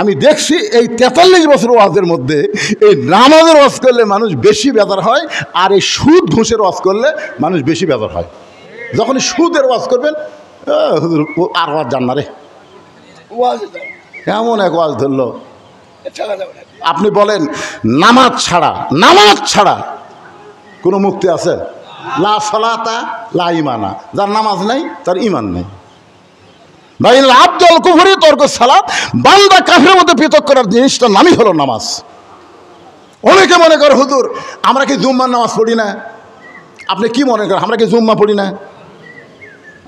আমি দেখছি এই 43 বছর ওয়াজের মধ্যে এই নামাজের ওয়াজ করলে মানুষ বেশি বেজার হয়, আর এই সুদ ঘুষের ওয়াজ করলে মানুষ বেশি বেজার হয়। যখন সুদের ওয়াজ করবেন হুজুর আর ওয়াজ জান না রে, কেমন এক ওয়াজ ধরলো। আপনি বলেন নামাজ ছাড়া কোনো মুক্তি আছে? লা সালাতা লা ঈমানা, যার নামাজ নাই তার ঈমান নেই। বাইনাল আবদি ওয়াল কুফরি তরকু সালাত, বান্দা কাফেরের মধ্যে পৃথক করার জিনিসটার নামই হলো নামাজ। অনেকে মনে করে হুজুর আমরা কি জুম্মার নামাজ পড়ি না? আপনি কি মনে করেন আমরা কি জুম্মা পড়ি না?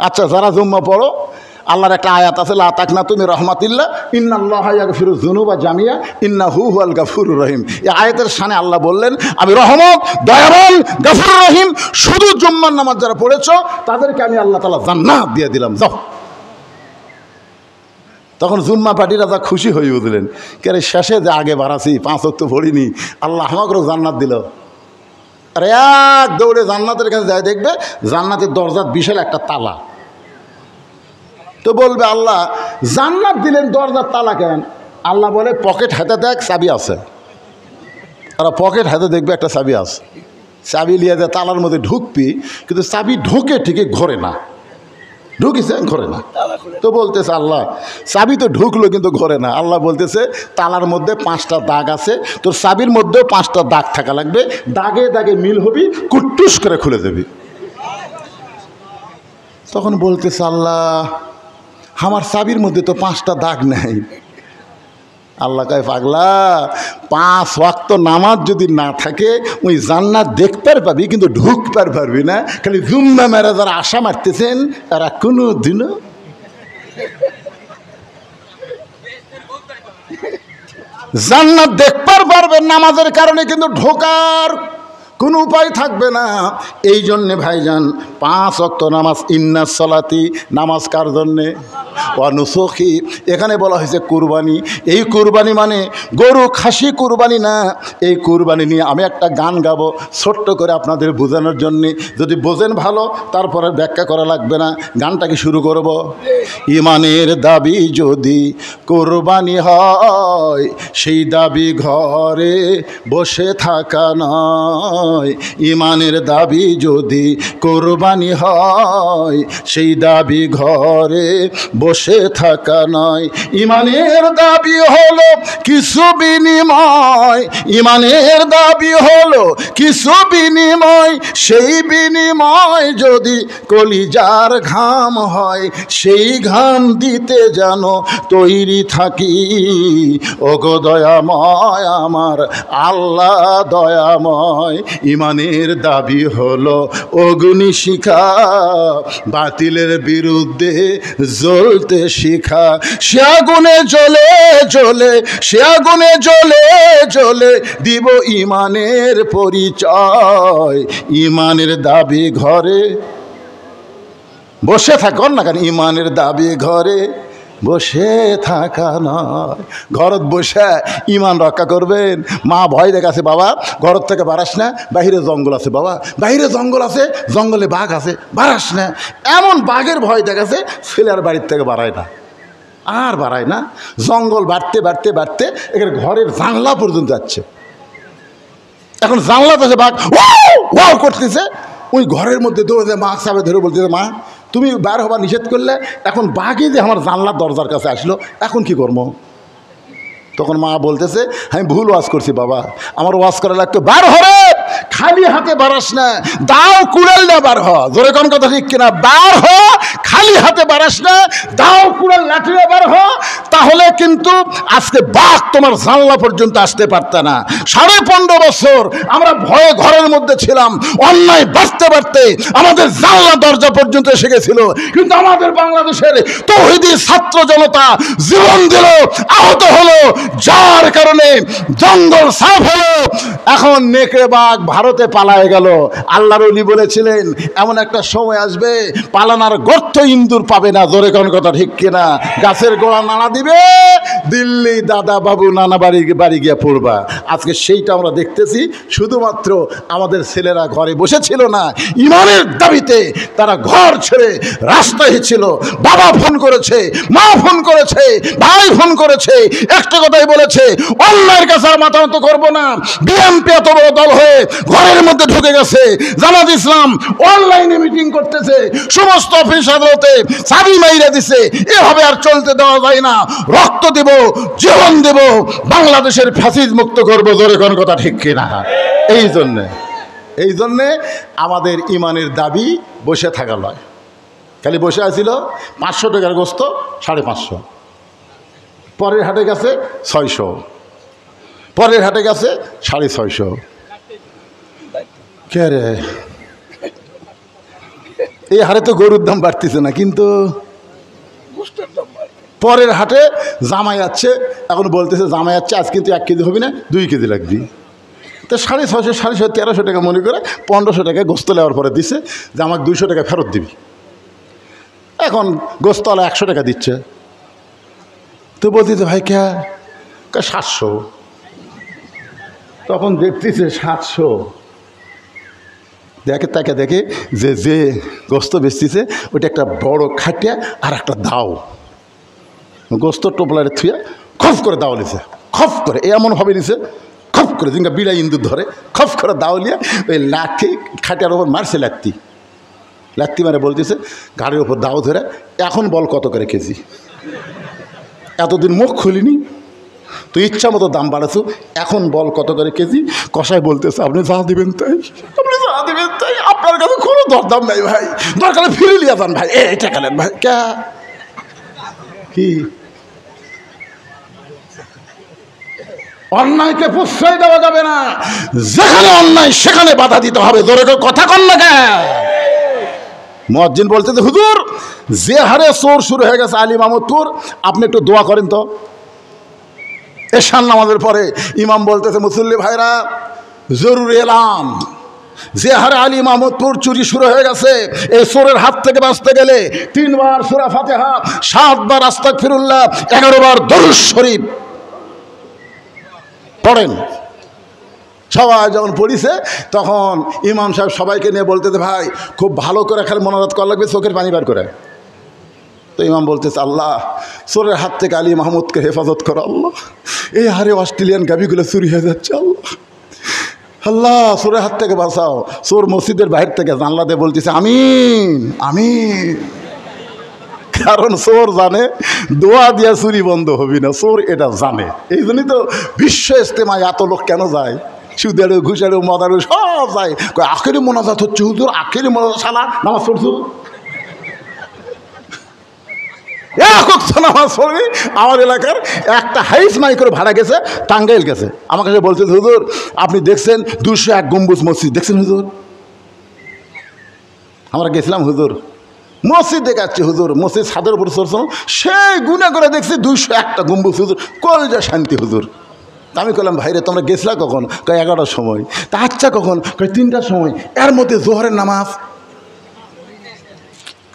আচ্ছা, যারা জুম্মা পড়ো, আল্লাহর একটা আয়াত আছে, লা তাকনাতু মির রাহমাতিল্লাহ ইন্নাল্লাহা ইয়াগফিরুয যুনুবা জামিয়া ইন্নাহু হুয়াল গাফুরুর রহিম। এই আয়াতের শানে আল্লাহ বললেন আমি রহমত, দয়াবান, গাফুর রহিম। শুধু জুম্মার নামাজ যারা পড়েছো তাদেরকে আমি আল্লাহ তাআলা জান্নাত দিয়ে দিলাম, যাও। তখন জুম্মা পার্টিরা যা খুশি হয়ে বুঝলেন, কে শেষে যে আগে বাড়াছি 5 ওয়াক্ত পড়িনি, আল্লাহ আমাকেও জান্নাত দিল। আর এক দৌড়ে জান্নাতের কাছে যায়, দেখবে জান্নাতের দরজার বিশাল একটা তালা। তো বলবে আল্লাহ জান্নাত দিলেন, দরজার তালা কেন? আল্লাহ বলে পকেট হাতে দেখ চাবি আছে। আর পকেট হাতে দেখবে একটা চাবি আছে, চাবি নিয়ে যায় তালার মধ্যে ঢুকবি, কিন্তু চাবি ঢোকে ঠিকই ঘরে না, ঢুকিছে ঘরে না। তো বলতেছে আল্লাহ চাবি তো ঢুকলো কিন্তু ঘরে না। আল্লাহ বলতেছে তালার মধ্যে 5টা দাগ আছে, তোর চাবির মধ্যেও 5টা দাগ থাকা লাগবে, দাগে দাগে মিল হবি, কুট্টুস করে খুলে দেবি। তখন বলতেছে আল্লাহ আমার চাবির মধ্যে তো 5টা দাগ নেই। আল্লাহ কয় পাগলা, 5 ওয়াক্ত নামাজ যদি না থাকে ওই জান্নাত দেখতে পাবি কিন্তু ঢুকতে পারবি না। খালি জুম্মা মেরা যারা আশা মারতেছেন এরা কোনো দিনও জান্নাত দেখতে পারবেন নামাজের কারণে, কিন্তু ঢোকার কোনো উপায় থাকবে না। এই জন্যে ভাইজান 5 ওয়াক্ত নামাজ, ইন্নাস সালাতি, নামাজ কার জন্যে? ওয়া নুসুখি, এখানে বলা হয়েছে কুরবানি। এই কুরবানি মানে গরু খাসি কুরবানি না। এই কুরবানি নিয়ে আমি একটা গান গাবো ছোট্ট করে আপনাদের বোঝানোর জন্যে, যদি বোঝেন ভালো, তারপরে ব্যাখ্যা করা লাগবে না। গানটাকে শুরু করব। ইমানের দাবি যদি কুরবানি হয়, সেই দাবি ঘরে বসে থাকা নয়। ইমানের দাবি যদি কুরবানি হয়, সেই দাবি ঘরে বসে থাকা নয়। ইমানের দাবি হলো কিছু বিনিময়, ইমানের দাবি হলো কিছু বিনিময়। সেই বিনিময় যদি কলিজার ঘাম হয়, সেই ঘাম দিতে যেন তৈরি থাকি। ওগো দয়াময় আমার আল্লাহ দয়াময়। ইমানের দাবি হলো অগ্নিশিখা, বাতিলের বিরুদ্ধে জ্বলতে শিখা। সে আগুনে জ্বলে জ্বলে, সে আগুনে জ্বলে জ্বলে দিব ইমানের পরিচয়। ইমানের দাবি ঘরে বসে থাকুন না কেন? ইমানের দাবি ঘরে বসে থাকা নয়। ঘরত বসে ইমান রক্ষা করবেন। মা ভয় দেখাছে, বাবা ঘর থেকে বাড়াস না, বাহিরে জঙ্গল আছে, বাবা বাহিরে জঙ্গল আছে, জঙ্গলে বাঘ আছে, বাড়াস না। এমন বাঘের ভয় দেখাছে, ছেলে আর বাড়ির থেকে বাড়ায় না, আর বাড়ায় না। জঙ্গল বাড়তে বাড়তে বাড়তে এখানে ঘরের জানলা পর্যন্ত যাচ্ছে। এখন জানলাতে আছে বাঘ ওয়াও করতেছে, ওই ঘরের মধ্যে দৌড়ে মা সাবে ধরে বলতেছে, মা তুমি বার হবার নিষেধ করলে, এখন বাঘই যে আমার জানলার দরজার কাছে আসলো, এখন কি করবো? তখন মা বলতেছে, আমি ভুল ওয়াজ করছি বাবা, আমার ওয়াজ করা লাগতো, বার হরে খালি হাতে বাড়াস না, দাও কুড়াল না বার হ। জোরে কোন কথা ঠিক কিনা? বার হ, খালি হাতে বাড়াস না, দাও কুড়াল লাঠি না বার হ। তাহলে কিন্তু আজকে বাঘ তোমার জানলা পর্যন্ত আসতে পারত না। 15.5 বছর আমরা ভয়ে ঘরের মধ্যে ছিলাম, অন্যায় বাঁচতে বাঁচতে আমাদের জানলা দরজা পর্যন্ত এসে গেছিল। কিন্তু আমাদের বাংলাদেশের তৌহিদি ছাত্র জনতা জীবন দিল, আহত হলো, যার কারণে জঙ্গল সাফ হলো, এখন নেকড়ে বাঘ ভারতে পালায় গেল। আল্লাহর ওলি বলেছিলেন এমন একটা সময় আসবে পালানার গর্ত ইন্দুর পাবে না। জোরে কোন কথা ঠিক কিনা? গাছের গোড়া নাড়া দিবে, দিল্লি দাদা বাবু নানা বাড়ি গিয়ে পড়বা। আজকে সেইটা আমরা দেখতেছি। শুধুমাত্র আমাদের ছেলেরা ঘরে বসেছিল না, ইমানের দাবিতে তারা ঘর ছেড়ে রাস্তায় ছিল। বাবা ফোন করেছে, মা ফোন করেছে, ভাই ফোন করেছে, একটা কথাই বলেছে, অন্যায়ের কাছে আর মাথা নত করবো না। বিএনপি এত বড় দল হয়ে ঘরের মধ্যে ঢুকে গেছে। জামাত ইসলাম অনলাইনে মিটিং করতেছে, সমস্ত অফিস আদালতে চাবি মাইরে দিছে। এভাবে আর চলতে দেওয়া যায় না। রক্ত দেব, জীবন দেব, বাংলাদেশের ফ্যাসিজ মুক্ত করবো। জোরে কোন কথা ঠিক কিনা? এই জন্যে আমাদের ইমানের দাবি বসে থাকা নয়। খালি বসে আছিল 500 টাকার গোস্ত 550, পরের হাটে গেছে 600, পরের হাটে গেছে 650। কে রে, এই হারে তো গরুর দাম বাড়তেছে না, কিন্তু পরের হাটে জামাই যাচ্ছে, এখন বলতেছে জামাই যাচ্ছে আজ কিন্তু 1 কেজি হবে না, 2 কেজি লাগবে। তো 650, 1300 টাকা মনে করে 1500 টাকা গোস্ত নেওয়ার পরে দিছে যে আমাকে 200 টাকা ফেরত দিবি। এখন গোস্তওয়ালা 100 টাকা দিচ্ছে। তো বলতেছে ভাই কে? 700। তখন দেখতেছে 700, তাকে দেখে যে গোস্ত বেচতেছে ওইটা একটা বড় খাটিয়া আর একটা দাও। গোস্ত টোপলারে থুয়ে খপ করে দাও নিছে, খপ করে এমনভাবে নিছে, খপ করে জিঙ্গা বিড়া ইন্দুর ধরে খপ করে দাও নিয়ে ওই লাঠি খাটিয়ার ওপর মারছে। লাত্তি মারে বলতেছে গাড়ির ওপর দাও ধরে, এখন বল কত করে কেজি? এতদিন মুখ খুলিনি, তুই ইচ্ছা মতো দাম বাড়াছো, এখন বল কত করে কেজি? কষাই বলতেছে আপনি যা দিবেন তাই, আপনি যা দিবেন তাই, আপনার কাছে কোনো দরদাম নাই ভাই, দরকারে ফিরে নিয়ে যান ভাই। এটা গেলেন ভাই কে কি? অন্যায়কে প্রশ্রয় দেওয়া যাবে না, যেখানে অন্যায় সেখানে বাধা দিতে হবে। জোরে কথা কন না কে? মুয়াজ্জিন বলতেছে হুজুর যে হারে চোর শুরু হয়ে গেছে আলী মাহমুদপুর, আপনি একটু দোয়া করেন তো। এশার নামাজের পরে ইমাম বলতেছে মুসল্লি ভাইরা জরুরি এলাম, যে হারে আলী মাহমুদপুর চুরি শুরু হয়ে গেছে, এই চোরের হাত থেকে বাঁচতে গেলে 3 বার সূরা ফাতিহা, 7 বার আস্তাগফিরুল্লাহ, 11 বার দরুদ শরীফ পড়েন। সবাই যখন পড়িছে তখন ইমাম সাহেব সবাইকে নিয়ে বলতেছে ভাই খুব ভালো করে খালি মনোরথ করা লাগবে, চোখের পানি বার করে। তো ইমাম বলতেছে আল্লাহ চোরের হাত থেকে আলী মাহমুদকে হেফাজত করো আল্লাহ, এই হারে অস্ট্রেলিয়ান গাভিগুলো চুরি হয়ে যাচ্ছে আল্লাহ, আল্লাহ চোরের হাত থেকে বাঁচাও। চোর মসজিদের বাহির থেকে জানলা দিয়ে বলতেছে আমিন আমিন, কারণ চোর জানে দোয়া দিয়া চুরি বন্ধ হবি না, চোর এটা জানে। এই জন্যই তো বিশ্ব ইজতেমায় এত লোক কেন যায়, সুদেরও ঘুষেরও মদারও সব যায়। আখেরি মোনাজাত হচ্ছে হুজুর, আখেরি মোনাজাত, সালা নামাজ পড়ছো নামাজ পড়বি। আমার এলাকার একটা হাইস মাইক্রো ভাড়া গেছে, টাঙ্গাইল গেছে, আমার কাছে বলছে হুজুর আপনি দেখছেন 201 গম্বুজ মসজিদ দেখছেন হুজুর? আমরা গেছিলাম হুজুর, মসজিদ দেখাচ্ছে হুজুর, মসজিদ ছাদের উপর চলছে, সেই গুণা করে দেখছি 201টা গম্বুজ হুজুর, কলজা শান্তি হুজুর। আমি বললাম ভাইরে তোমরা গেছিলা কখন? 11টার সময়। তা আচ্ছা কখন? 3টার সময়। এর মধ্যে জোহরের নামাজ।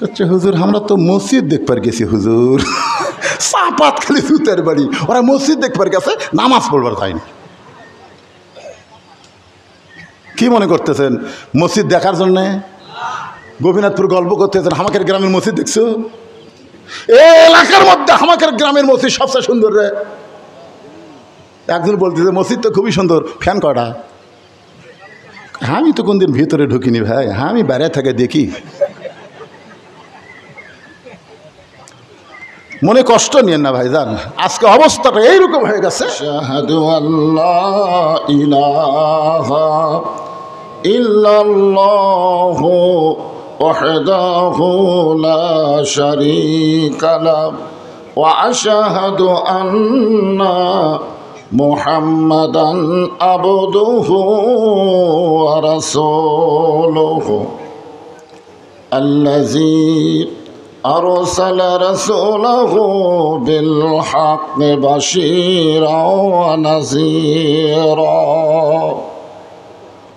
আচ্ছা হুজুর আমরা তো মসজিদ দেখবার গেছি হুজুর, চাপাত খালি সুতের বাড়ি, ওরা মসজিদ দেখবার গেছে, নামাজ পড়বার যায়নি। কি মনে করতেছেন মসজিদ দেখার জন্যে? গোপীনাথপুর গল্প করতেছেন হামাকের গ্রামের মসজিদ দেখছো? এই এলাকার মধ্যে হামাকের গ্রামের মসজিদ সবচেয়ে সুন্দর রে। একজন বলতেছে মসজিদ তো খুবই সুন্দর, ফ্যান কটা? আমি তো কোনদিন ভিতরে ঢুকিনি ভাই, আমি বাইরে থেকে দেখি। মনে কষ্ট নিয়েন না ভাইজান, আজকে অবস্থাটা এইরকম হয়ে গেছে। শাহাদু আল্লাহ ইলাহা ইল্লাল্লাহু ওয়াহদাহু লা শারীকা লাহু ওয়া আশহাদু আন্না মুহাম্মাদান আবদুহু ওয়া রাসূলুহু আল্লাযী أرسل رسوله بالحق بشيرا ونذيرا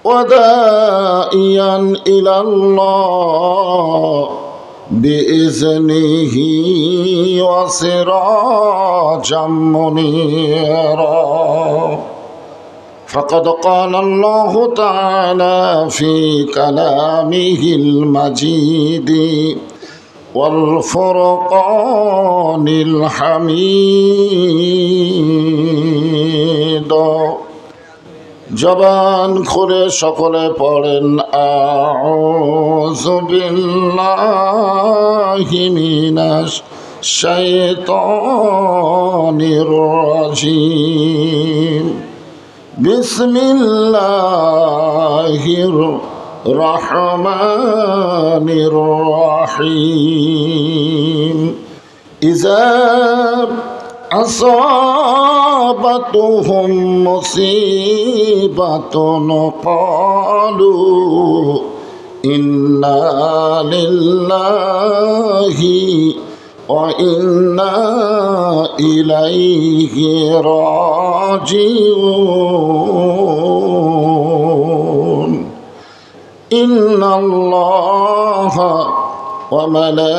وداعيا إلى الله بإذنه وسراجا منيرا فقد قال الله تعالى في كلامه المجيد والفرقان الحميد জবান খুলে সকলে পড়েন আউযু বিল্লাহি মিনাশ শাইতানির রাজিম বিসমিল্লাহির রহমানির রহিম ইযা أصابتهم مصيبة قالوا إنا لله وإنا إليه راجعون إن الله وملائكته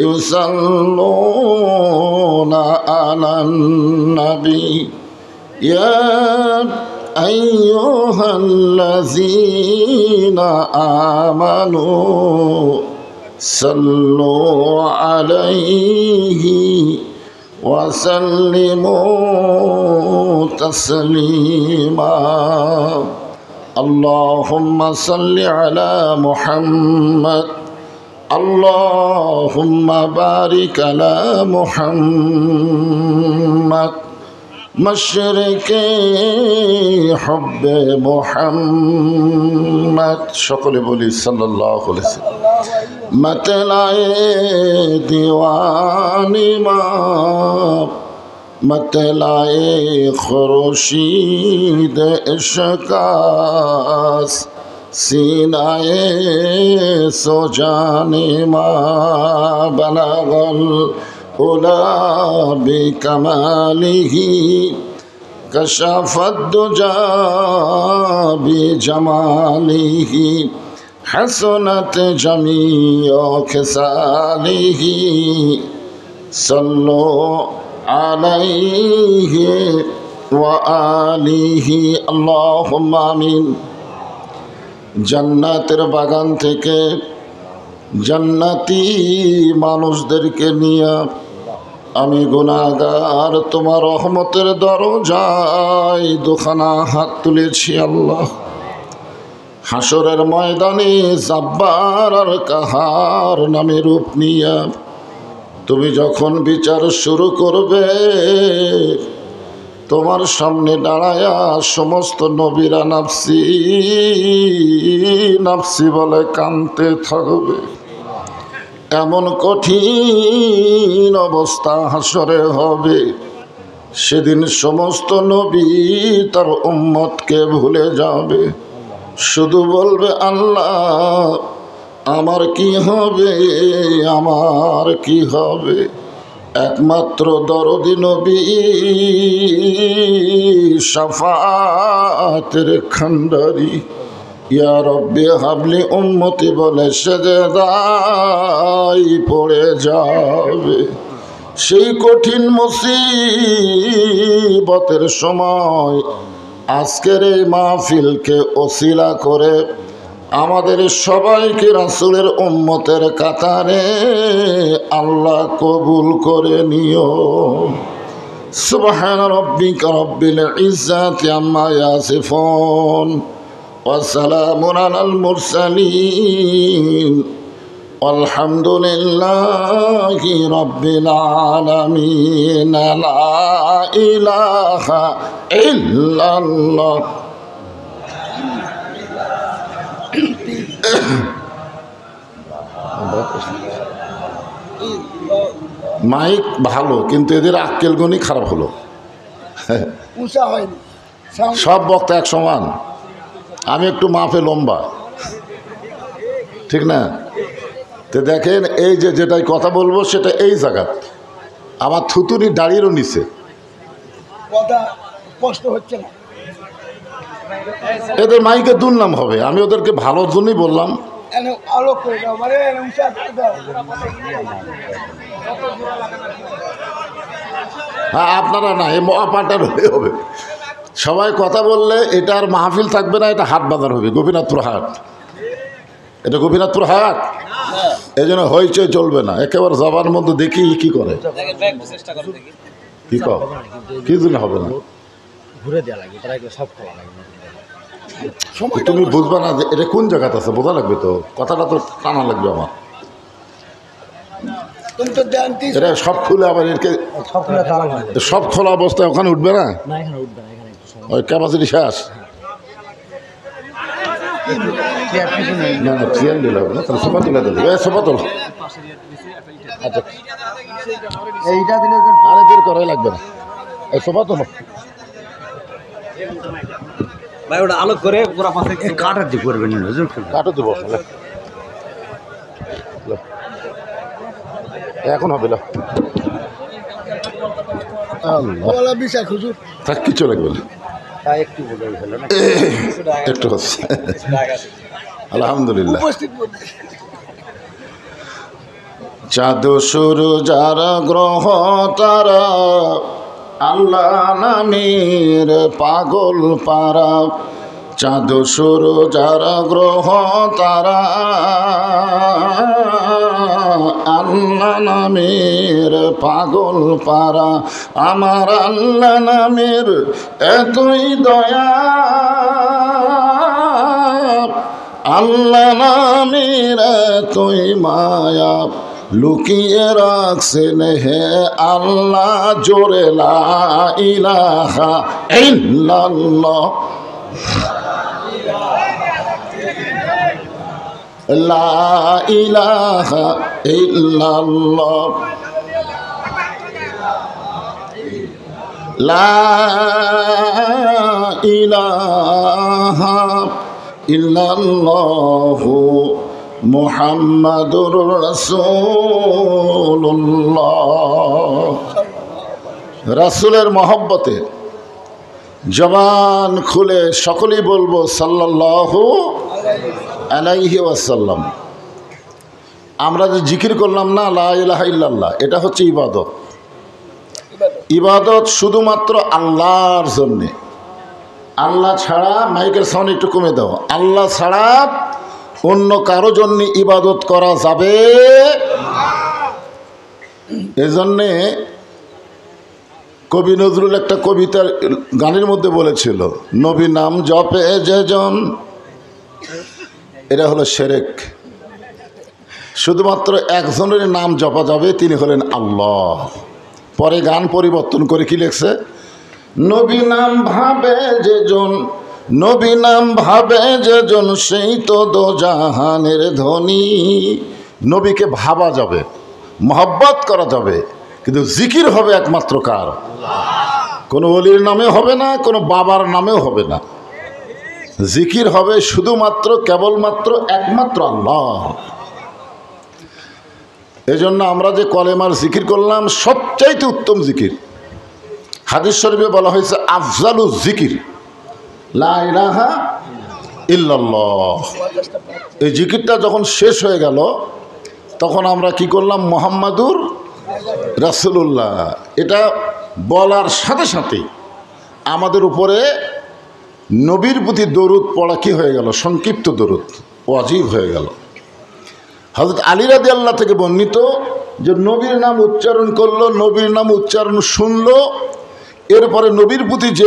يصلون على النبي يا أيها الذين آمنوا صلوا عليه وسلموا تسليما اللهم صل على محمد اللهم بارك على محمد مشرق حب محمد সকলে বলি সাল্লাল্লাহু আলাইহি ওয়াসাল্লাম মতলায়ে দিওয়ানি মা মতলায়ে খুরশিদ ইশকাস सीनाए सो जाने मा बलगल उला बिकमालिही कशफत दुजा बिजमालिही हसनत जमीअ खिसालिही सल्लो अलैहि व आलिही अल्लाहुम्मा आमीन জান্নাতের বাগান থেকে জান্নাতি মানুষদেরকে নিয়ে আমি গুনাহগার তোমার রহমতের দরজায় দুখানা হাত তুলেছি আল্লাহ হাসরের ময়দানে জাব্বার আর কাহার নামে রূপ নিয়ে তুমি যখন বিচার শুরু করবে তোমার সামনে দাঁড়ায়া সমস্ত নবীরা নাফসি নাফসি বলে কাঁদতে থাকবে এমন কঠিন অবস্থা হাসরে হবে সেদিন সমস্ত নবী তার উম্মতকে ভুলে যাবে শুধু বলবে আল্লাহ আমার কি হবে আমার কি হবে একমাত্র দরদি নবী শাফাতের খান্ডারি ইয়া রব্বি হাবলি উম্মতি বলে সেজদায় পড়ে যাবে সেই কঠিন মুসিবতের সময় আজকের এই মাহফিলকে ওসিলা করে আমাদের সবাইকে রাসূলের উম্মতের কাতারে আল্লাহ কবুল করে নিও সুবহান রাব্বিকা রাব্বিল ইজ্জাতি আম্মা ইয়াসিফুন ওয়া সালামুন আলাল মুরসালিন আলহামদুলিল্লাহি রাব্বিল আলামিন লা ইলাহা ইল্লাল্লাহ মাইক ভালো কিন্তু এদের আক্কেল গণি খারাপ হলো সব বক্তা এক সমান আমি একটু মাপে লম্বা ঠিক না? তো দেখেন এই যে যেটাই কথা বলবো সেটা এই জায়গা আমার থুতুনি দাঁড়িয়েও নিছে, কথা স্পষ্ট হচ্ছে না। এদের মাইকে দুর্নাম হবে। আমি ওদেরকে ভালোর জন্যই বললাম। আলোক করে দাও, মানে উঁচা করে দাও। হ্যাঁ, আপনারা না, এই মহাপাটার হলে হবে। সবাই কথা বললে এটা আর মাহফিল থাকবে না, এটা হাট বাজার হবে, গোপীনাথপুর হাট। এটা গোপীনাথপুর হাট, এই জন্য হইচই চলবে না। একেবারে জবার মধ্যে দেখি কি করে, কি কর, কি জন্য হবে না। তুমি বুঝবা না যে এটা কোন জায়গাতে আছে, বোঝা লাগবে তো, কথাটা তো টানা লাগবে আমার। এটা সব খুলে আবার সব খোলা অবস্থায় ওখানে উঠবে না, ওই ক্যাপাসিটি শেষ। না না, চেয়ার দিলে হবে না, তাহলে সোফা তুলে দেবে। সোফা তোল, আচ্ছা এইটা দিলে আরে বের করাই লাগবে না, এই সোফা তোলো। ভাই ওটা আলোক করে পুরো পাশে কাটার দিয়ে করবেন, কাটো দেবো এখন হবে না, থাক কিছু লাগবে না, একটু হচ্ছে আলহামদুলিল্লাহ। চাঁদ সূর্য যারা গ্রহ তারা আল্লাহ নামের পাগল পারা, চাঁদ সূর্য যারা গ্রহ তারা আল্লাহ নামের পাগল পারা, আমার আল্লাহ নামের এতই দয়া, আল্লাহ নামের এতই মায়া, লুকিয়ে রাখছেন হে আল্লাহ জোরে লা ইলাহা ইল্লাল্লাহ, লা ইলাহা ইল্লাল্লাহ, লা ইলাহা ইল্লাল্লাহু মুহাম্মাদুর রাসূলুল্লাহ। রাসূলের মহব্বতে জবান খুলে সকলেই বলবো সাল্লাল্লাহু আলাইহি ওয়াসাল্লাম। আমরা যে জিকির করলাম না লা ইলাহা ইল্লাল্লাহ, এটা হচ্ছে ইবাদত। ইবাদত শুধুমাত্র আল্লাহর জন্যে। আল্লাহ ছাড়া, মাইকের সাউন্ড একটু কমে দাও, আল্লাহ ছাড়া অন্য কারো জন্য ইবাদত করা যাবে। এজন্যে কবি নজরুল একটা কবিতার গানের মধ্যে বলেছিল, নবী নাম জপে যেজন, এটা হলো শিরক। শুধুমাত্র একজনের নাম জপা যাবে, তিনি হলেন আল্লাহ। পরে গান পরিবর্তন করে কি লিখছে, নবী নাম ভাবে যেজন, নবী নাম ভাবে যেজন, সেই তো দো জাহানের ধনী। নবীকে ভাবা যাবে, মহব্বত করা যাবে, কিন্তু জিকির হবে একমাত্র কার? কোনো ওলির নামে হবে না, কোনো বাবার নামেও হবে না। জিকির হবে শুধুমাত্র কেবলমাত্র একমাত্র আল্লাহ। এজন্য আমরা যে কলেমার জিকির করলাম, সবচাইতে উত্তম জিকির হাদিস শরীফে বলা হয়েছে আফজালু জিকির লা ইলাহা ইল্লাল্লাহ। এই জিকিরটা যখন শেষ হয়ে গেল, তখন আমরা কি করলাম, মুহাম্মাদুর রাসূলুল্লাহ। এটা বলার সাথে সাথে আমাদের উপরে নবীর প্রতি দরুদ পড়া কি হয়ে গেল, সংক্ষিপ্ত দরুদ, ওয়াজিব হয়ে গেল। হযরত আলী রাদিয়াল্লাহু থেকে বর্ণিত যে নবীর নাম উচ্চারণ করলো, নবীর নাম উচ্চারণ শুনলো, এরপরে নবীর প্রতি যে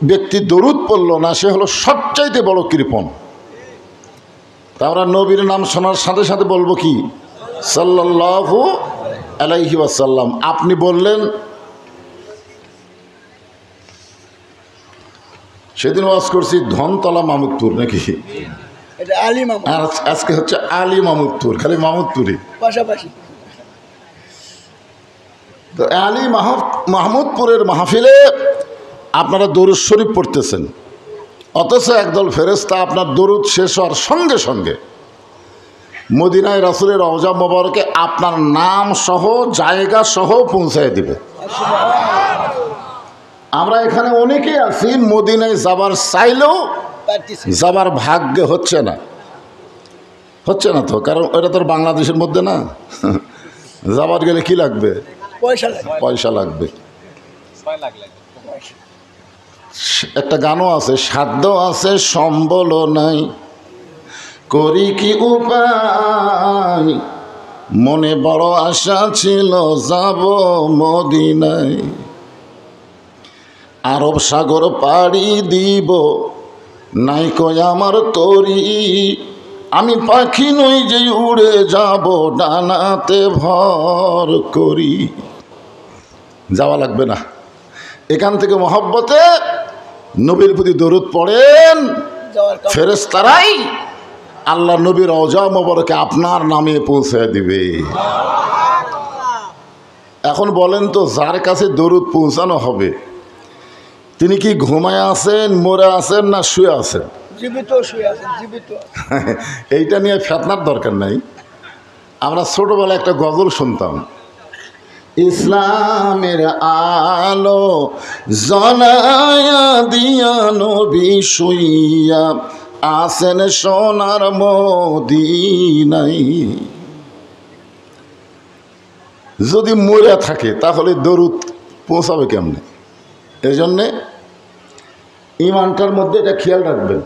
ব্যক্তি দরুদ পড়ল না, সে হলো সবচাইতে বড় কৃপণ। তা আমরা নবীর নাম শোনার সাথে সাথে বলবো কি, সাল্লাল্লাহু আলাইহি ওয়াসাল্লাম। আপনি বললেন, সেদিন ওয়াজ করছি ধনতলা মামুদপুর নাকি, আর আজকে হচ্ছে আলী মামুদপুর, খালি মামুদপুরি পাশাপাশি। তো আলী মাহমুদপুরের মাহফিলে আপনারা দরুদ শরীফ পড়তেছেন, অথচ একদল ফেরেশতা আপনার দরুদ শেষ হওয়ার সঙ্গে সঙ্গে মদিনায় রাসূলের রওজা মোবারকে আপনার নাম সহ জায়গা সহ পৌঁছায় দিবে। আমরা এখানে অনেকেই আছি মদিনায় যাবার চাইলেও যাবার ভাগ্যে হচ্ছে না তো, কারণ এটা তো বাংলাদেশের মধ্যে না। যাবার গেলে কি লাগবে? পয়সা লাগবে। একটা গানও আছে, সাধ্য আছে সম্বল নাই, করি কি উপায়, মনে বড় আশা ছিল যাব মদিনায়, আরব সাগর পাড়ি দিব, নাই কয় আমার তরি, আমি পাখি নই যে উড়ে যাব ডানাতে ভর করি। যাওয়া লাগবে না, এখান থেকে মহব্বতে নবীর প্রতি দরুদ পড়েন, ফেরেশতারাই আল্লাহ নবীর রওজা মোবারকে আপনার নামে পৌঁছে দিবে। এখন বলেন তো, যার কাছে দরুদ পৌঁছানো হবে তিনি কি ঘুমায় আছেন, মরে আছেন, না শুয়ে আছেন? জীবিত শুয়ে আছেন, জীবিত। এইটা নিয়ে ফেতনার দরকার নাই। আমরা ছোটবেলায় একটা গজল শুনতাম, ইসলামের আলো জলায়া দিয়া নবী শুইয়া আছেন সোনার মদিনায়। যদি মরে থাকে তাহলে দরুদ পৌঁছাবে কেমনে? এই জন্যে ইমানটার মধ্যে এটা খেয়াল রাখবেন,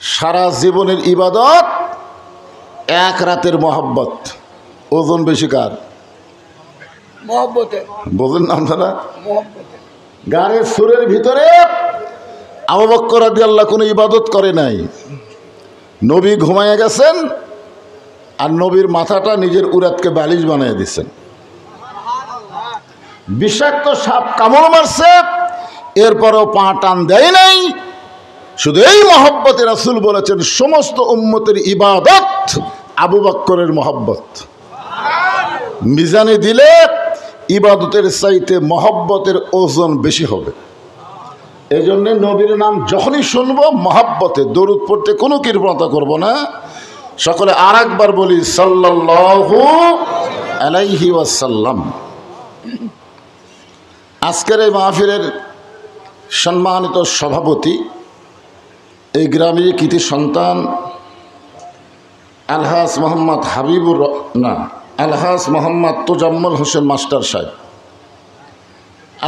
সারা জীবনের ইবাদত এক রাতের মহব্বত। ওজন বেশি কার? মহব্বতে। বোঝেন না আপনারা? মহব্বতে। গাড়ির সুরের ভিতরে আবু বকর রাদিয়াল্লাহু কোনো ইবাদত করে নাই। নবী ঘুমাইয়া গেছেন আর নবীর মাথাটা নিজের উরাতকে বালিশ বানিয়ে দিচ্ছেন। বিষাক্ত সাপ কামড় মারছে, এরপরেও পা টান দেয় নাই। শুধু এই মহব্বতে রাসূল বলেছেন সমস্ত উম্মতের ইবাদত আবু বকরের মহব্বত। মিজানে দিলে ইবাদতের চাইতে মহব্বতের ওজন বেশি হবে। এই জন্যে নবীর নাম যখনই শুনবো মহব্বতে দরুদ পড়তে কোনো কৃপণতা করব না। সকলে আর একবার বলি সাল্লাল্লাহু আলাইহি ওয়াসাল্লাম। আজকের এই মাহফিলের সম্মানিত সভাপতি, এই গ্রামের কৃতি সন্তান আলহাজ মোহাম্মদ আলহাজ মোহাম্মদ তোজাম্মল হোসেন মাস্টার সাহেব।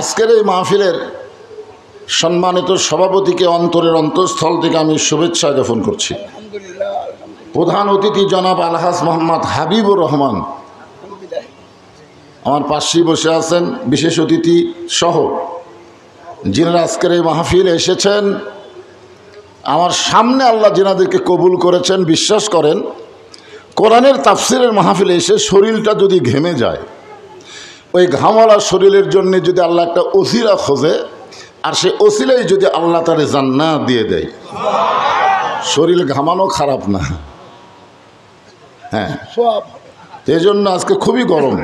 আজকের এই মাহফিলের সম্মানিত সভাপতিকে অন্তরের অন্তঃস্থল থেকে আমি শুভেচ্ছা জ্ঞাপন করছি। প্রধান অতিথি জনাব আলহাজ মোহাম্মদ হাবিবুর রহমান আমার পাশেই বসে আছেন, বিশেষ অতিথি সহ যিনারা আজকের এই মাহফিলে এসেছেন। আমার সামনে আল্লাহ যিনাদেরকে কবুল করেছেন, বিশ্বাস করেন কোরআনের তাফসিরের মাহফিলে এসে শরীরটা যদি ঘেমে যায়, ওই ঘামওয়ালা শরীরের জন্য যদি আল্লাহ একটা ওসিলা খোঁজে আর সে ওসিলাই যদি আল্লাহ তারে জান্নাত দিয়ে দেয়, শরীর ঘামানো খারাপ না। হ্যাঁ, এই জন্য আজকে খুবই গরম,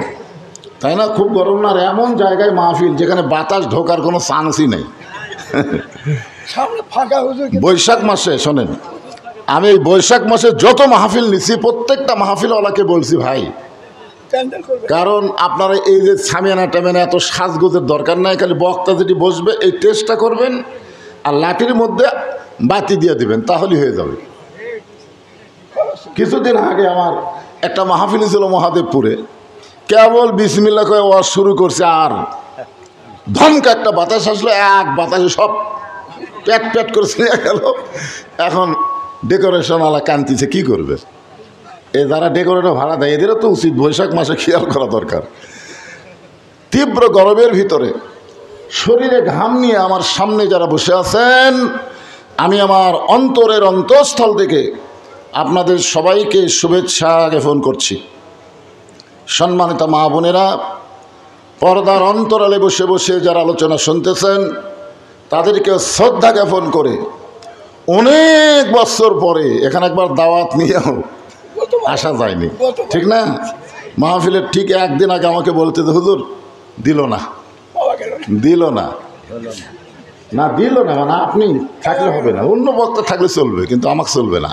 তাই না? খুব গরম না? আর এমন জায়গায় মাহফিল যেখানে বাতাস ঢোকার কোনো চান্সই নেই। বৈশাখ মাসে শোনেন, আমি এই বৈশাখ মাসে যত মাহফিল নিছি প্রত্যেকটা মাহফিলওয়ালাকে বলছি ভাই, কারণ আপনারা এই যে সামিয়ানা টামিয়ানা এত সাজগোজের দরকার নাই, খালি বক্তা যেটি বসবে এই টেস্টটা করবেন আর লাঠির মধ্যে বাতি দিয়ে দিবেন, তাহলেই হয়ে যাবে। কিছুদিন আগে আমার একটা মাহফিল ছিল মহাদেবপুরে, কেবল বিসমিল্লাহ করে ওয়াজ শুরু করছে আর ধমকা একটা বাতাস আসলো, এক বাতাসে সব প্যাট প্যাট করে ছিঁড়ে গেল। এখন ডেকোরেশন আলা কান্তিছে, কি করবে? যারা ডেকোরেটর ভাড়া দেয় এদেরও তো উচিত বৈশাখ মাসে খেয়াল করা দরকার। তীব্র গরমের ভিতরে শরীরে ঘাম নিয়ে আমার সামনে যারা বসে আছেন, আমি আমার অন্তরের অন্তঃস্থল থেকে আপনাদের সবাইকে শুভেচ্ছা জ্ঞাপন করছি। সম্মানিত মা বোনেরা, পর্দার অন্তরালে বসে বসে যারা আলোচনা শুনতেছেন তাদেরকে শ্রদ্ধা জ্ঞাপন করে অনেক বছর পরে এখানে একবার দাওয়াত নিয়েও আসা যায়নি, ঠিক না? মাহফিলের ঠিক একদিন আগে আমাকে বলতে হুজুর দিল না মানে আপনি থাকলে হবে না, অন্য বক্তা থাকলে চলবে কিন্তু আমাকে চলবে না।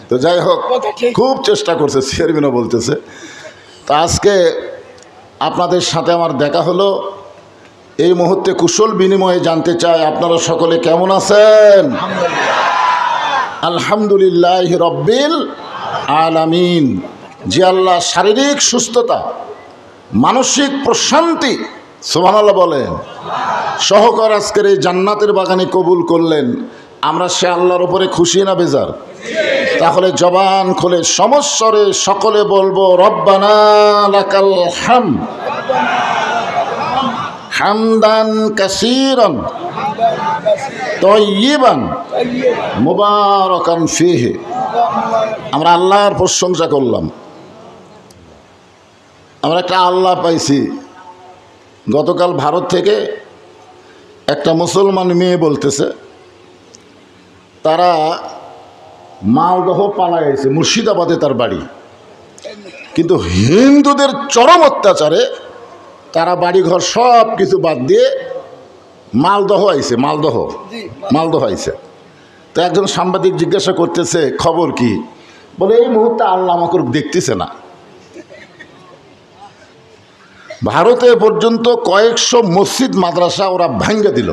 তো যাই হোক, কথা ঠিক। খুব চেষ্টা করছে, চেয়ারম্যানও বলতেছে। তা আজকে আপনাদের সাথে আমার দেখা হলো, এই মুহূর্তে কুশল বিনিময়ে জানতে চাই আপনারা সকলে কেমন আছেন? আলহামদুলিল্লাহ রব্বিল আলামিন। যে আল্লাহ শারীরিক সুস্থতা, মানসিক প্রশান্তি, সুবহানাল্লাহ বলেন, সহকার আজকের এই জান্নাতের বাগানে কবুল করলেন, আমরা সে আল্লাহর উপরে খুশি না বেজার? তাহলে জবান খুলে সমস্বরে সকলে বলবো রব্বানা লাকাল হামদ হামদান কাসীরান তাইয়িবান মুবারাকান ফীহি। আমরা আল্লাহর প্রশংসা করলাম। আমরা একটা আল্লাহ পাইছি। গতকাল ভারত থেকে একটা মুসলমান মেয়ে বলতেছে তারা মালদহ পালাইছে, মুর্শিদাবাদে তার বাড়ি, কিন্তু হিন্দুদের চরম অত্যাচারে তারা বাড়িঘর সব কিছু বাদ দিয়ে মালদহ আইছে, মালদহ আইছে। তো একজন সাংবাদিক জিজ্ঞাসা করতেছে খবর কি? বলে এই মুহূর্তে আল্লাহ আমাকে দেখতেছে না। ভারতে পর্যন্ত কয়েকশো মসজিদ মাদ্রাসা ওরা ভাঙ্গে দিল।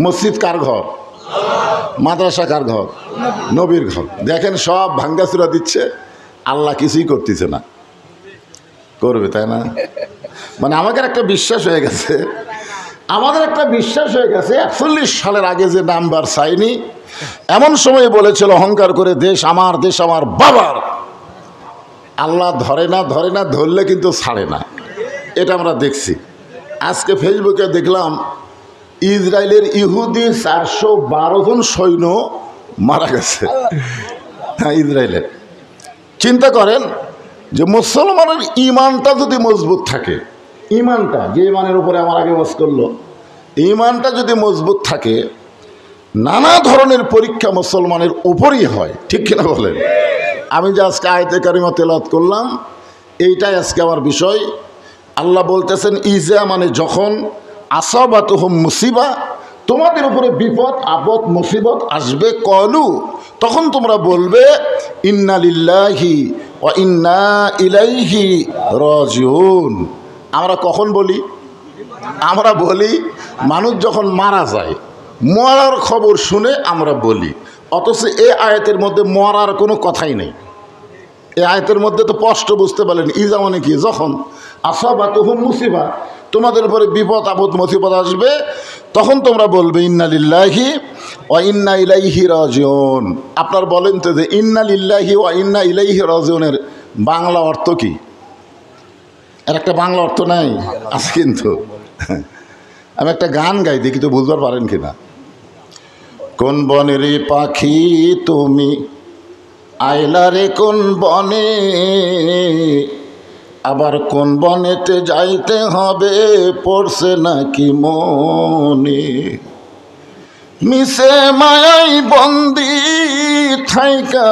মসজিদ কার ঘর? মাদ্রাসা কার ঘর? নবীর ঘর। দেখেন সব ভাঙ্গাচুরা দিচ্ছে, আল্লাহ কিছুই করতেছে না। করবে তাই না? মানে আমাদের একটা বিশ্বাস হয়ে গেছে, 41 সালের আগে যে নাম্বার চাইনি, এমন সময় বলেছিল অহংকার করে দেশ আমার বাবার। আল্লাহ ধরে না, ধরলে কিন্তু ছাড়ে না। এটা আমরা দেখছি। আজকে ফেসবুকে দেখলাম ইসরায়েলের ইহুদি 412 জন সৈন্য মারা গেছে। হ্যাঁ, ইসরায়েলের। চিন্তা করেন যে মুসলমানের ইমানটা যদি মজবুত থাকে, ইমানটা যে ইমানের উপরে আমার আগে ওয়াজ করলো, ইমানটা যদি মজবুত থাকে, নানা ধরনের পরীক্ষা মুসলমানের উপরই হয়। ঠিক কিনা বলেন? আমি যে আজকে আয়াতে কারিমা তেলাওয়াত করলাম, এইটাই আজকে আমার বিষয়। আল্লাহ বলতেছেন ইজা মানে যখন, আসাবাতুহুম মুসিবা, তোমাদের উপরে বিপদ আপদ মুসিবত আসবে, কলু তখন তোমরা বলবে ইন্না লিল্লাহি ওয়া ইন্না ইলাইহি রাজিউন। আমরা কখন বলি? আমরা বলি মানুষ যখন মারা যায়, মরার খবর শুনে আমরা বলি। অথচ এই আয়াতের মধ্যে মরার কোনো কথাই নেই। এই আয়াতের মধ্যে তো স্পষ্ট বুঝতে পারলেন ইজা মানে কি? যখন আসাবাতুহুম মুসিবা, তোমাদের উপরে বিপদ আপদ মুসিবত আসবে, তখন তোমরা বলবে ইন্না লিল্লাহি ওয়া ইন্না ইলাইহি রাজিউন। আপনার বলেন তো যে ইন্না লিল্লাহি ওয়া ইন্না ইলাইহি রাজিউনের বাংলা অর্থ কি? এর একটা বাংলা অর্থ নাই আছে কিন্তু। আমি একটা গান গাই, দেখি তো বুঝতে পারেন কিনা। কোন বনের পাখি তুমি আইলা রে কোন বনে, আবার কোন বনেতে যাইতে হবে পড়ছে নাকি মনে, মিশে মায়াই বন্দি থাইকা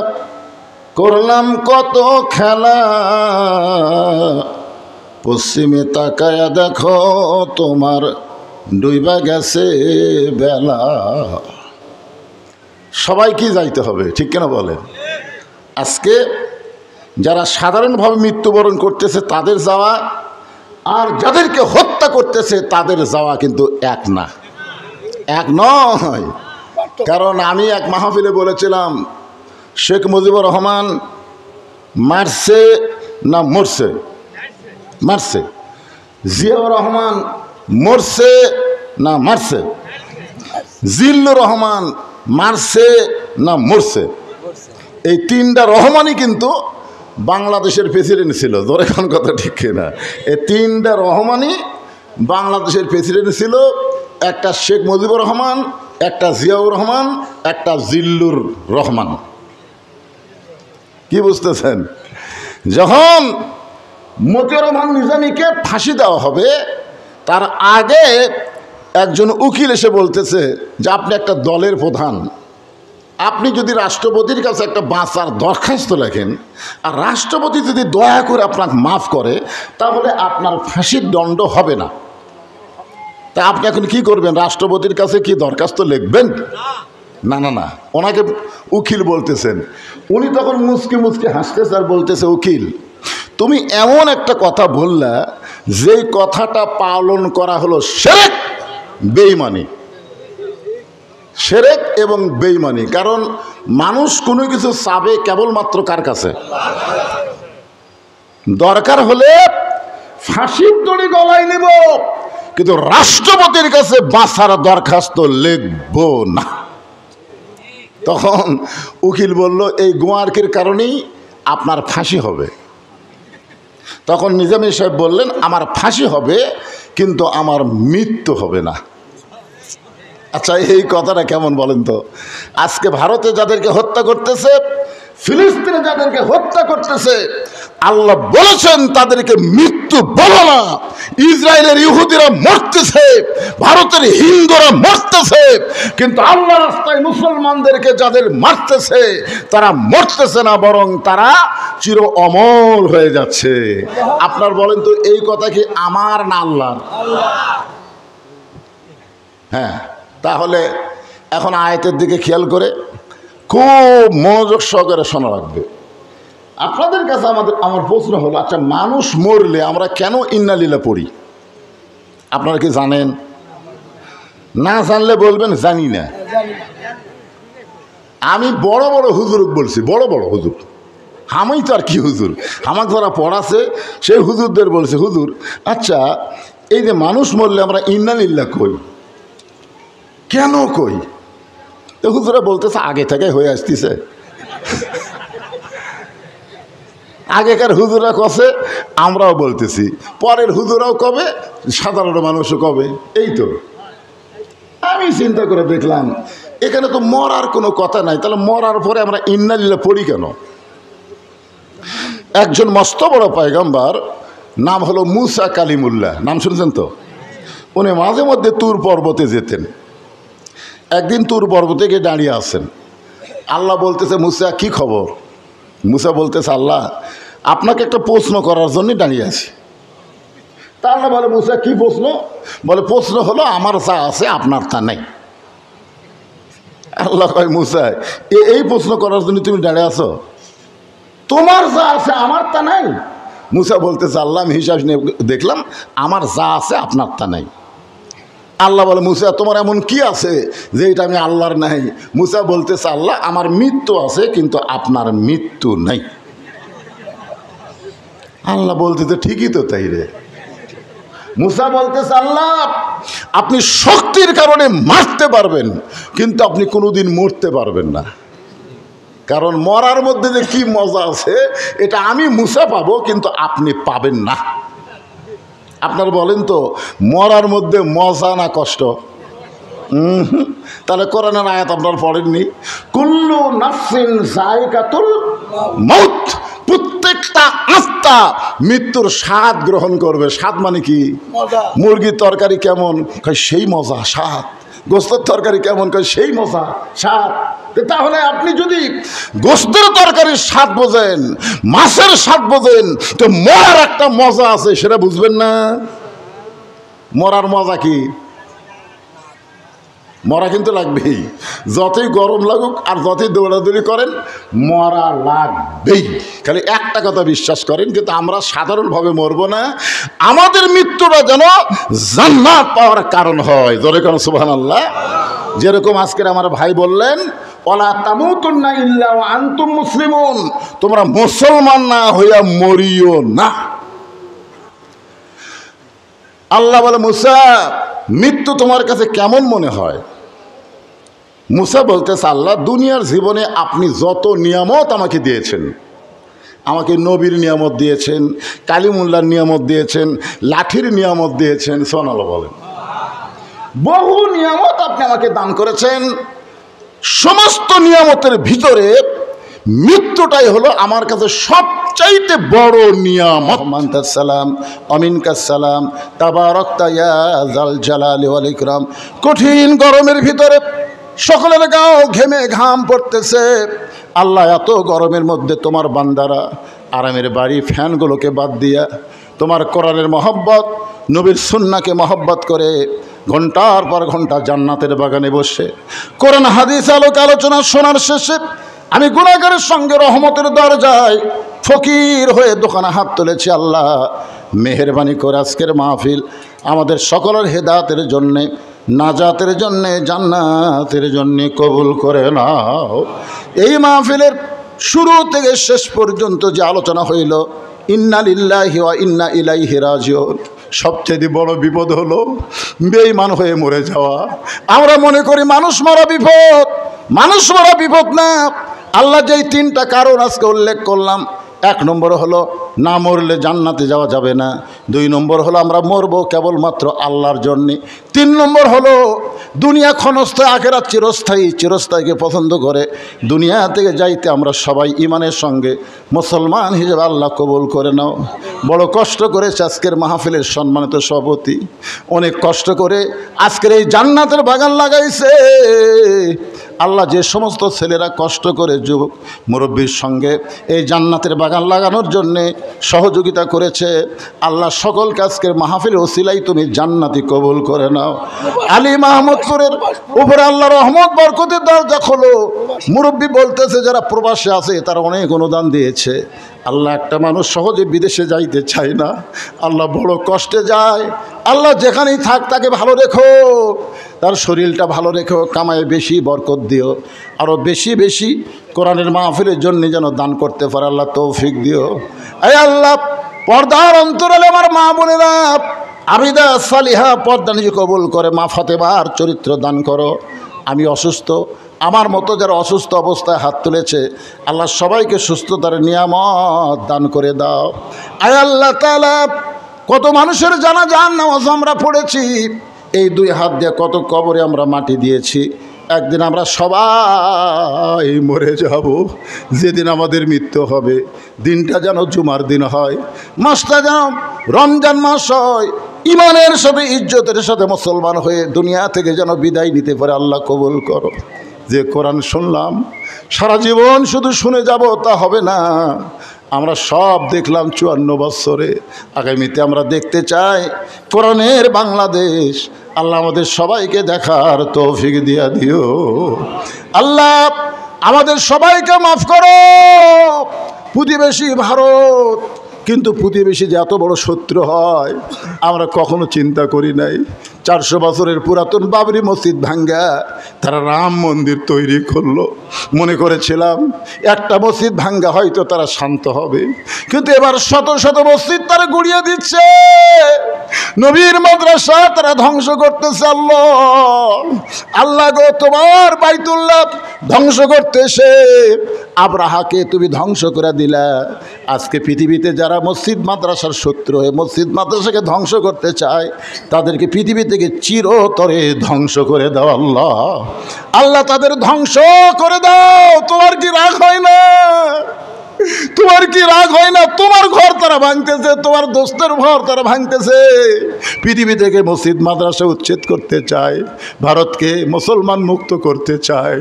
করলাম কত খেলা, পশ্চিমে তাকায়া দেখো তোমার ডুইবা গেছে বেলা। সবাই কি যাইতে হবে? ঠিক কেন বলেন? আজকে যারা সাধারণভাবে মৃত্যুবরণ করতেছে তাদের যাওয়া, আর যাদেরকে হত্যা করতেছে তাদের যাওয়া কিন্তু এক না, এক নয়। কারণ আমি এক মাহফিলে বলেছিলাম শেখ মুজিবুর রহমান মারছে না মরছে? মারছে। জিয়াউর রহমান মরছে না মারছে? জিল্লুর রহমান মারছে না মরছে? এই তিনটা রহমানই কিন্তু বাংলাদেশের প্রেসিডেন্ট ছিল। ধরে কোন কথা ঠিক না? এই তিনটা রহমানই বাংলাদেশের প্রেসিডেন্ট ছিল। একটা শেখ মুজিবুর রহমান, একটা জিয়াউর রহমান, একটা জিল্লুর রহমান। কি বুঝতেছেন? যখন মতিউর রহমান নিজামীকে ফাঁসি দেওয়া হবে, তার আগে একজন উকিল এসে বলতেছে যে আপনি একটা দলের প্রধান, আপনি যদি রাষ্ট্রপতির কাছে একটা বাঁচার দরখাস্ত লেখেন, আর রাষ্ট্রপতি যদি দয়া করে আপনাকে মাফ করে, তাহলে আপনার ফাঁসির দণ্ড হবে না। তা আপনি এখন কি করবেন? রাষ্ট্রপতির কাছে কি দরখাস্ত লিখবেন? না না না, ওনাকে উকিল বলতেছেন। উনি তখন মুচকি মুচকি হাসতেছে আর বলতেছে, উকিল তুমি এমন একটা কথা বললা যেই কথাটা পালন করা হলো শিরক, বেঈমানি। শিরক এবং বেঈমানি। কারণ মানুষ কোনো কিছু চাবে কেবলমাত্র কার কাছে? দরকার হলে ফাঁসির দড়ি গলায় নিব, কিন্তু রাষ্ট্রপতির কাছে বাঁচার দরখাস্ত লিখব না। তখন উকিল বলল, এই গোয়ার্কের কারণেই আপনার ফাঁসি হবে। তখন নিজামী সাহেব বললেন, আমার ফাঁসি হবে কিন্তু আমার মৃত্যু হবে না। আচ্ছা, এই কথাটা কেমন বলেন তো? আজকে ভারতে যাদেরকে হত্যা করতেছে, ফিলিস্তিনে যাদেরকে হত্যা করতেছে, আল্লাহ বলেছেন তাদেরকে মৃত্যু বলো না। ইসরায়েলের ইহুদিরা মরতেছে, ভারতের হিন্দুরা মরতেছে, কিন্তু আল্লাহ রাস্তায় মুসলমানদেরকে যাদের মারতেছে তারা মরতেছে না, বরং তারা চির অমর হয়ে যাচ্ছে। আপনার বলেন তো, এই কথা কি আমার না আল্লাহর? হ্যাঁ, তাহলে এখন আয়াতের দিকে খেয়াল করে খুব মনোযোগ সহকারে শোনা রাখবে। আপনাদের কাছে আমার প্রশ্ন হলো, আচ্ছা মানুষ মরলে আমরা কেন ইন্নালিল্লাহ পড়ি? আপনারা কি জানেন? না জানলে বলবেন জানি না। আমি বড় বড় হুজুর বলছি, বড় বড় হুজুর, আমি তো আর কি হুজুর, আমাকে যারা পড়াছে সেই হুজুরদের বলছে, হুজুর আচ্ছা এই যে মানুষ মরলে আমরা ইন্নালিল্লাহ কই, কেন কই? তো হুজুরা বলতেছে আগে থেকে হয়ে আসতেছে। আগেকার হুজুরা কছে, আমরাও বলতেছি, পরের হুজুরাও কবে, সাধারণ মানুষও কবে। এই তো আমি চিন্তা করে দেখলাম এখানে তো মরার কোনো কথা নাই, তাহলে মরার পরে আমরা ইন্নালিল্লাহ পড়ি কেন? একজন মস্ত বড় পয়গম্বর, নাম হলো মুসা কালিমুল্লাহ, নাম শুনছেন তো? উনি মাঝে মধ্যে তুর পর্বতে যেতেন। একদিন তুর পর্বতে গিয়ে দাঁড়িয়ে আছেন, আল্লাহ বলতেছে, মুসা কি খবর? মুসা বলতেছে, আল্লাহ আপনাকে একটা প্রশ্ন করার জন্য দাঁড়িয়ে আছি। তা আল্লাহ বলে, মুসা কি প্রশ্ন? বলে, প্রশ্ন হলো আমার যা আছে আপনার তা নেই। আল্লাহ কয়, মুসা এই প্রশ্ন করার জন্য তুমি দাঁড়িয়ে আছো? তোমার যা আছে আমার তা নাই? মুসা বলতেছে, আল্লাহ আমি হিসাব নিয়ে দেখলাম আমার যা আছে আপনার তা নাই। আল্লাহ বলে, মুসা তোমার এমন কি আছে যে এটা আমি আল্লাহর নাই? মুসা বলতেছে, আল্লাহ আমার মৃত্যু আছে কিন্তু আপনার মৃত্যু নাই। আল্লাহ বলতেছে, ঠিকই তো তাই রে। মুসা বলতেছে, আল্লাহ আপনি শক্তির কারণে মারতে পারবেন কিন্তু আপনি কোনোদিন মরতে পারবেন না, কারণ মরার মধ্যে যে কি মজা আছে এটা আমি মুসা পাবো কিন্তু আপনি পাবেন না। আপনার বলেন তো, মরার মধ্যে মজা না কষ্ট? তাহলে কোরআনের আয়াত আপনার পড়েননি? কুল্লু নাফসিন যায়কাতুল মউত, প্রত্যেকটা আত্মা মৃত্যুর স্বাদ গ্রহণ করবে। স্বাদ মানে কি? মুরগির তরকারি কেমন? সেই মজা স্বাদ। গোস্তের তরকারি কেমন? সেই মজা স্বাদ। তাহলে আপনি যদি গোস্তের তরকারির স্বাদ বোঝেন, মাছের স্বাদ বোঝেন, তো মরার একটা মজা আছে সেটা বুঝবেন না? মরার মজা কি? মরা কিন্তু লাগবেই, যতই গরম লাগুক আর যতই দৌড়াদৌড়ি করেন মরা লাগবেই। খালি একটা কথা বিশ্বাস করেন, কিন্তু আমরা সাধারণভাবে মরব না, আমাদের মৃত্যুটা যেন জান্নাত পাওয়ার কারণ হয়। জোরে কোন সুবহানাল্লাহ। যেরকম আজকের আমার ভাই বললেন, ওয়ালা তামুতুন্না ইল্লা ওয়া আনতুম মুসলিমুন, তোমরা মুসলমান না হইয়া মরিও না। আল্লাহ বলে, মুসা মৃত্যু তোমার কাছে কেমন মনে হয়? মুসা বলতেছে, আল্লাহ দুনিয়ার জীবনে আপনি যত নিয়ামত আমাকে দিয়েছেন, আমাকে নবীর নিয়ামত দিয়েছেন, কালিমুল্লাহর নিয়ামত দিয়েছেন, লাঠির নিয়ামত দিয়েছেন, সুবহানাল্লাহ বলেন, বহু নিয়ামত আপনি আমাকে দান করেছেন। সমস্ত নিয়ামতের ভিতরে মৃত্যুটাই হলো আমার কাছে সবচাইতে বড় নিয়ামত। সালাম অমিনকাস সালাম তাবারাকতা ইয়া যাল জালালি ওয়াল ইকরাম। কঠিন গরমের ভিতরে সকলের গাও ঘেমে ঘাম পড়তেছে, আল্লাহ এত গরমের মধ্যে তোমার বান্দারা আরামের বাড়ি ফ্যানগুলোকে বাদ দিয়া তোমার কোরআনের মহব্বত, নবীর সুন্নাহকে মহব্বত করে ঘন্টার পর ঘন্টা জান্নাতের বাগানে বসে কোরআন হাদিস আলোক আলোচনা শোনার শেষে আমি গুনাহগারের সঙ্গে রহমতের দরজায় ফকির হয়ে দোকানে হাত তুলেছি। আল্লাহ মেহেরবানি করে আজকের মাহফিল আমাদের সকলের হেদায়েতের জন্যে, নাজাতের জন্যে, জান্নাতের জন্যে কবুল করে নাও। এই মাহফিলের শুরু থেকে শেষ পর্যন্ত যে আলোচনা হইল, ইন্না লিল্লাহি ওয়া ইন্না ইলাইহি রাজিউন, সবচেয়ে বড় বিপদ হলো বেঈমান হয়ে মরে যাওয়া। আমরা মনে করি মানুষ মারা বিপদ, মানুষ মারা বিপদ না। আল্লাহ যেই তিনটা কারণ আজকে উল্লেখ করলাম, 1 নম্বর হলো না মরলে জান্নাতে যাওয়া যাবে না, 2 নম্বর হলো আমরা মরবো কেবলমাত্র আল্লাহর জন্যে, 3 নম্বর হলো দুনিয়া ক্ষণস্থায়ী, আখিরাত চিরস্থায়ী, চিরস্থায়ীকে পছন্দ করে দুনিয়া থেকে যাইতে আমরা সবাই ইমানের সঙ্গে মুসলমান হিসেবে আল্লাহ কবুল করে নাও। বড় কষ্ট করেছে আজকের মাহফিলের সম্মানিত সভাপতি, অনেক কষ্ট করে আজকের এই জান্নাতের বাগান লাগাইছে। আল্লাহ যে সমস্ত ছেলেরা কষ্ট করে যুবক মুরব্বীর সঙ্গে এই জান্নাতের বাগান লাগানোর জন্যে সহযোগিতা করেছে, আল্লাহ সকলকে আজকের মাহফিল ওসিলাই তুমি জান্নাতি কবুল করে নাও। আলী মাহমুদপুরের উপরে আল্লাহ রহমত বরকতের দরজা খোলো। মুরব্বী বলতেছে যারা প্রবাসে আছে তারা অনেক অনুদান দিয়েছে। আল্লাহ একটা মানুষ সহজে বিদেশে যাইতে চায় না, আল্লাহ বড় কষ্টে যায়। আল্লাহ যেখানেই থাক তাকে ভালো রেখো, তার শরীরটা ভালো রেখো, কামায় বেশি বরকত দিও, আরও বেশি বেশি কোরআনের মাহফিলের জন্য যেন দান করতে পারে আল্লাহ তৌফিক দিও। এই আল্লাহ পর্দার অন্তরালে আমার মা বোনেরা আবিদা সালিহা পর্দা নিজে কবুল করে, মা ফাতেমার চরিত্র দান করো। আমি অসুস্থ, আমার মতো যারা অসুস্থ অবস্থায় হাত তুলেছে আল্লাহ সবাইকে সুস্থতার নিয়ামত দান করে দাও। আয় আল্লাহ তাআলা কত মানুষের জানাজার নামাজ আমরা পড়েছি, এই 2 হাত দিয়ে কত কবরে আমরা মাটি দিয়েছি। একদিন আমরা সবাই মরে যাব, যেদিন আমাদের মৃত্যু হবে দিনটা যেন জুমার দিন হয়, মাসটা যেন রমজান মাস হয়, ইমানের সাথে ইজ্জতের সাথে মুসলমান হয়ে দুনিয়া থেকে যেন বিদায় নিতে পারে। আল্লাহ কবুল করো। যে কোরআন শুনলাম সারা জীবন শুধু শুনে যাব তা হবে না, আমরা সব দেখলাম 54 বছরে, আগামীতে আমরা দেখতে চাই কোরআনের বাংলাদেশ। আল্লাহ আমাদের সবাইকে দেখার তৌফিক দিয়া দিও। আল্লাহ আমাদের সবাইকে মাফ করো। প্রতিবেশী ভারত, কিন্তু প্রতিবেশী যে এত বড় শত্রু হয় আমরা কখনো চিন্তা করি নাই। 400 বছরের পুরাতন বাবরি মসজিদ ভাঙ্গা তারা রাম মন্দির তৈরি করলো, মনে করেছিলাম একটা মসজিদ ভাঙ্গা হয়তো তারা শান্ত হবে, কিন্তু এবার শত শত মসজিদ তারা গুড়িয়ে দিচ্ছে, নবীর মাদ্রাসা তারা ধ্বংস করতেছে। আল্লাহ গো, তোমার বাইতুল্লাহ ধ্বংস করতে এসে আব্রাহাকে তুমি ধ্বংস করে দিলা। আজকে পৃথিবীতে যারা মসজিদ মাদ্রাসার শত্রু হয়ে মসজিদ মাদ্রাসাকে ধ্বংস করতে চায় তাদেরকে পৃথিবী থেকে চিরতরে ধ্বংস করে দাও। আল্লাহ আল্লাহ তাদের ধ্বংস করে দাও। তোমার কি রাগ হয় না? তোমার কি রাগ হয় না? তোমার ঘর তারা ভাঙতেছে, তোমার দোস্তের ঘর তারা ভাঙতেছে। পৃথিবী থেকে মসজিদ মাদ্রাসা উচ্ছেদ করতে চায়, ভারতকে মুসলমান মুক্ত করতে চায়।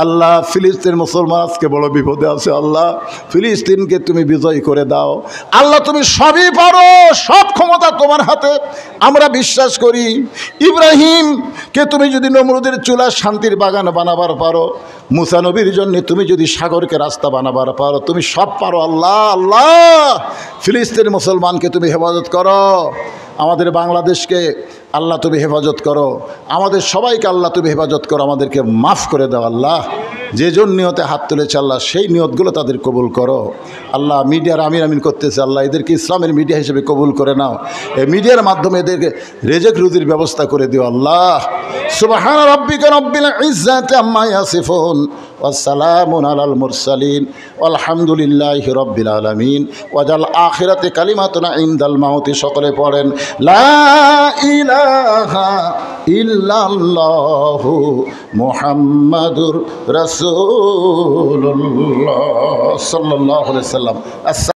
আল্লাহ ফিলিস্তিন মুসলমান আজকে বড় বিপদে আছে। আল্লাহ ফিলিস্তিনকে তুমি বিজয় করে দাও। আল্লাহ তুমি সবই পারো, সব ক্ষমতা তোমার হাতে। আমরা বিশ্বাস করি ইব্রাহিমকে তুমি যদি নমরুদের চুলা শান্তির বাগান বানাবার পারো, মুসা নবীর জন্য তুমি যদি সাগরকে রাস্তা বানাবার পারো, তুমি সব পারো। আল্লাহ আল্লাহ ফিলিস্তিন মুসলমানকে তুমি হেফাজত করো, আমাদের বাংলাদেশকে আল্লাহ তুমি হেফাজত করো, আমাদের সবাইকে আল্লাহ তুমি হেফাজত করো, আমাদেরকে মাফ করে দাও। আল্লাহ যে জন নিয়তে হাত তুলেছে আল্লাহ সেই নিয়তগুলো তাদের কবুল করো। আল্লাহ মিডিয়ার আমিন আমিন করতেছে, আল্লাহ এদেরকে ইসলামের মিডিয়া হিসেবে কবুল করে নাও। এই মিডিয়ার মাধ্যমে এদেরকে রেজেক রুজির ব্যবস্থা করে দিও। আল্লাহ সুবহান রাব্বিকা রাব্বিল ইজ্জাতি আম্মা ইয়াসিফুন ওয়া সালামুন আলাল মুরসালিন আলহামদুলিল্লাহি রাব্বিল আলামিন ওয়াজাল আখিরাতে কালিমাতুনা ইনদাল মাউতি। সকলে পড়েন লা ইলাহা ইল্লাল্লাহু মুহাম্মাদুর রাসূলুল্লাহ সাল্লাল্লাহু আলাইহি ওয়াসাল্লাম।